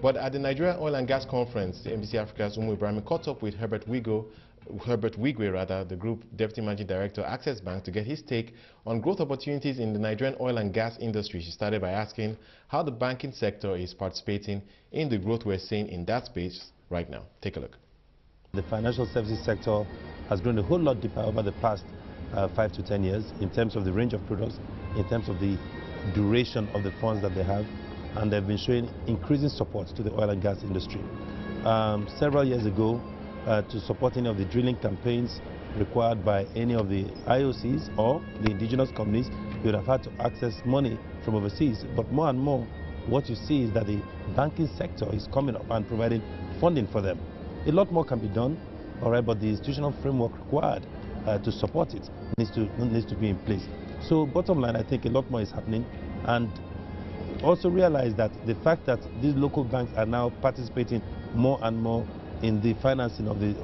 But at the Nigerian Oil and Gas Conference, the NBC Africa's Ibrahim caught up with Herbert Wigwe, the Group Deputy Managing Director, Access Bank, to get his take on growth opportunities in the Nigerian oil and gas industry. She started by asking how the banking sector is participating in the growth we're seeing in that space right now. Take a look. The financial services sector has grown a whole lot deeper over the past 5 to 10 years in terms of the range of products, in terms of the duration of the funds that they have, and they've been showing increasing support to the oil and gas industry. Several years ago, to support any of the drilling campaigns required by any of the IOCs or the indigenous companies, you would have had to access money from overseas. But more and more, what you see is that the banking sector is coming up and providing funding for them. A lot more can be done, all right, but the institutional framework required to support it needs to be in place. So bottom line, I think a lot more is happening, and also realize that the fact that these local banks are now participating more and more in the financing of the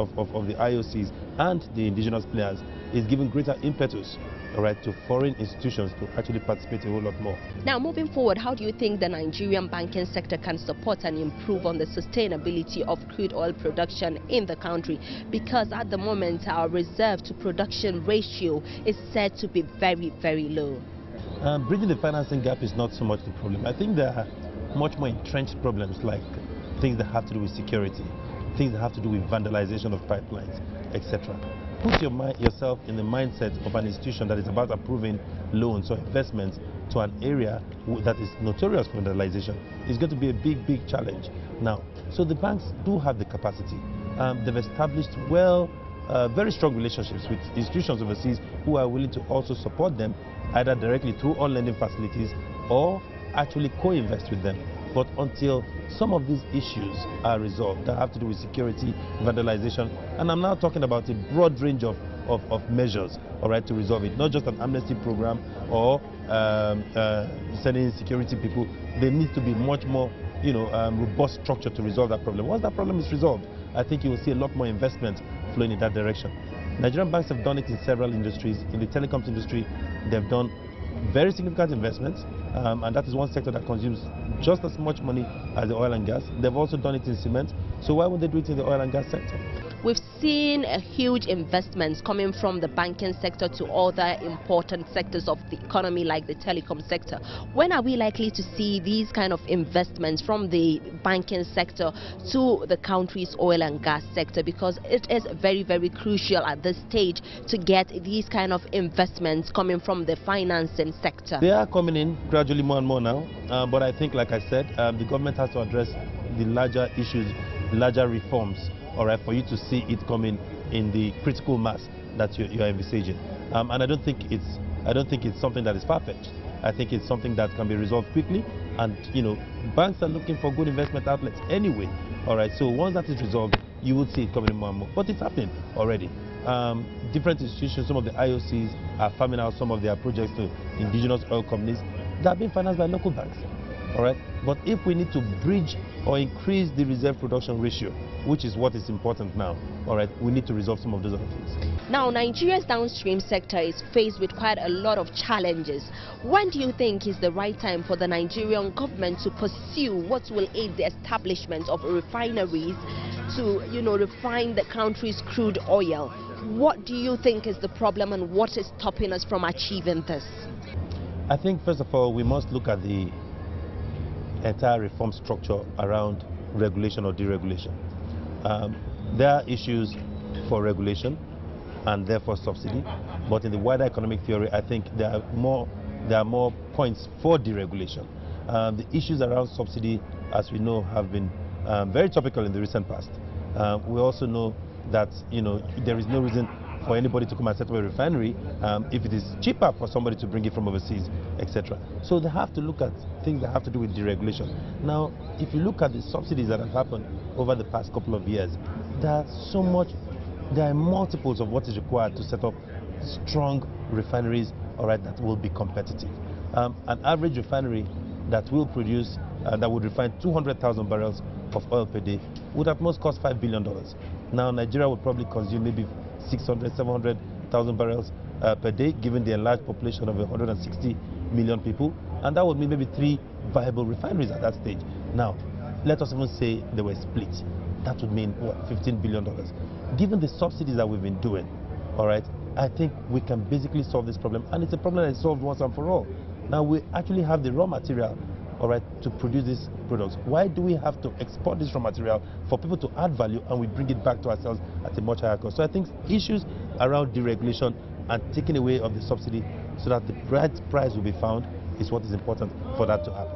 IOCs and the indigenous players is giving greater impetus, all right, to foreign institutions to actually participate a whole lot more. Now, moving forward, how do you think the Nigerian banking sector can support and improve on the sustainability of crude oil production in the country? Because at the moment, our reserve to production ratio is said to be very, very low. Bridging the financing gap is not so much the problem. I think there are much more entrenched problems, like things that have to do with security, things that have to do with vandalization of pipelines, etc. Put yourself in the mindset of an institution that is about approving loans or investments to an area that is notorious for vandalization. It's going to be a big, big challenge. Now, so the banks do have the capacity. They've established very strong relationships with institutions overseas who are willing to also support them, either directly through on-lending facilities or actually co-invest with them. But until some of these issues are resolved that have to do with security, vandalization, and I'm now talking about a broad range of measures, all right, to resolve it, not just an amnesty program or sending security people. There needs to be much more, robust structure to resolve that problem. Once that problem is resolved, I think you will see a lot more investment flowing in that direction. Nigerian banks have done it in several industries. In the telecoms industry, they've done very significant investments, and that is one sector that consumes just as much money as the oil and gas. They've also done it in cement, so why would they do it in the oil and gas sector? We've seen a huge investments coming from the banking sector to other important sectors of the economy, like the telecom sector. When are we likely to see these kind of investments from the banking sector to the country's oil and gas sector? Because it is very, very crucial at this stage to get these kind of investments coming from the financing sector. They are coming in gradually more and more now, but I think, like I said, the government has to address the larger issues, larger reforms, all right, for you to see it coming in the critical mass that you are envisaging. And I don't think it's something that is far-fetched. I think it's something that can be resolved quickly, and banks are looking for good investment outlets anyway. All right, so once that is resolved, you would see it coming in more and more. But it's happening already. Different institutions, some of the IOCs are farming out some of their projects to indigenous oil companies that are being financed by local banks. All right, but if we need to bridge or increase the reserve production ratio, which is what is important now, all right, we need to resolve some of those other things. Now, Nigeria's downstream sector is faced with quite a lot of challenges. When do you think is the right time for the Nigerian government to pursue what will aid the establishment of refineries to, refine the country's crude oil? What do you think is the problem, and what is stopping us from achieving this? I think, first of all, we must look at the entire reform structure around regulation or deregulation. There are issues for regulation and therefore subsidy, but in the wider economic theory, I think there are more points for deregulation. The issues around subsidy, as we know, have been very topical in the recent past. We also know that there is no reason for anybody to come and set up a refinery if it is cheaper for somebody to bring it from overseas, etc. So they have to look at things that have to do with deregulation. Now, if you look at the subsidies that have happened over the past couple of years, there are multiples of what is required to set up strong refineries, all right, that will be competitive. An average refinery that will produce, that would refine 200,000 barrels of oil per day would at most cost $5 billion. Now, Nigeria would probably consume maybe 600,000, 700,000 barrels per day, given the enlarged population of 160 million people, and that would mean maybe 3 viable refineries at that stage. Now, let us even say they were split. That would mean, what, $15 billion. Given the subsidies that we've been doing, all right, I think we can basically solve this problem. And it's a problem that is solved once and for all. Now, we actually have the raw material, all right, to produce these products. Why do we have to export this raw material for people to add value and we bring it back to ourselves at a much higher cost? So I think issues around deregulation and taking away of the subsidy so that the right price will be found is what is important for that to happen.